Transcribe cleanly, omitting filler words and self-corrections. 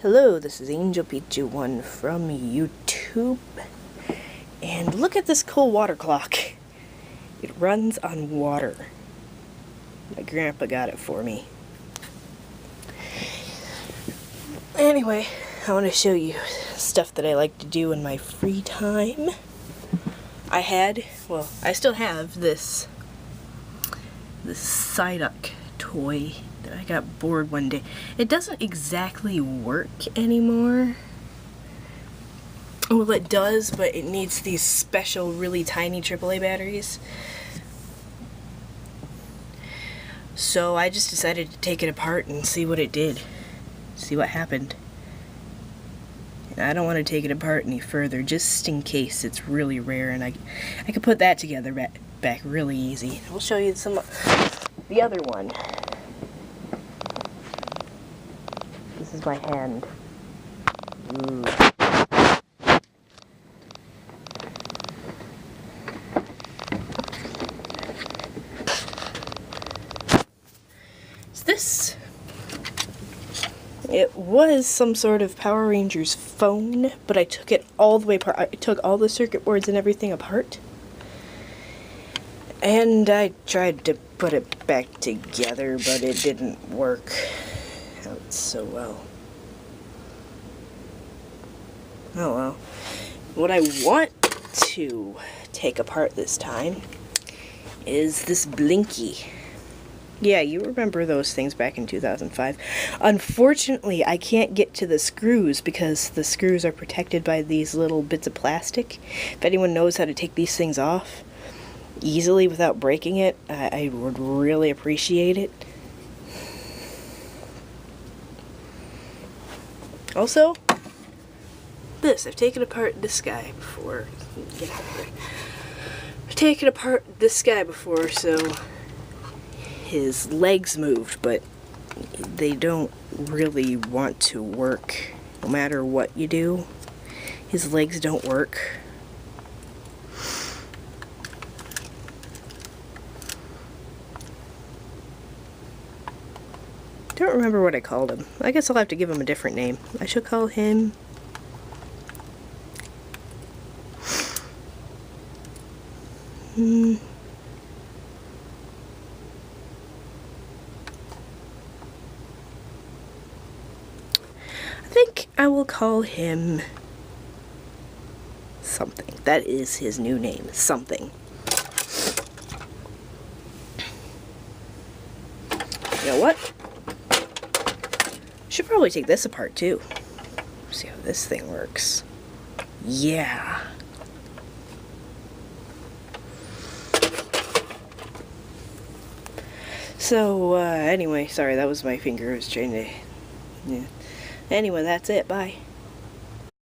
Hello, this is Angel Peach1 from YouTube, and look at this cool water clock. It runs on water. My grandpa got it for me. Anyway, I want to show you stuff that I like to do in my free time. I still have this Psyduck toy that I got bored one day. It doesn't exactly work anymore. Well, it does, but it needs these special, really tiny AAA batteries. So I just decided to take it apart and see what it did. See what happened. And I don't want to take it apart any further, just in case it's really rare, and I could put that together back really easy. We'll show you the other one. This is my hand. Ooh. This, it was some sort of Power Rangers phone, but I took it all the way apart. I took all the circuit boards and everything apart, and I tried to put it back together, but it didn't work out so well. Oh well. What I want to take apart this time is this Blinky. Yeah, you remember those things back in 2005. Unfortunately, I can't get to the screws because the screws are protected by these little bits of plastic. If anyone knows how to take these things off easily without breaking it, I would really appreciate it. Also, I've taken apart this guy before. Get out of there. I've taken apart this guy before, so his legs moved, but they don't really want to work. No matter what you do, his legs don't work. Don't remember what I called him. I guess I'll have to give him a different name. I should call him I think I will call him something. That is his new name, something. You know what? Should probably take this apart too. See how this thing works. Yeah. So, anyway, sorry, that was my finger. I was trying to, yeah. Anyway, that's it. Bye.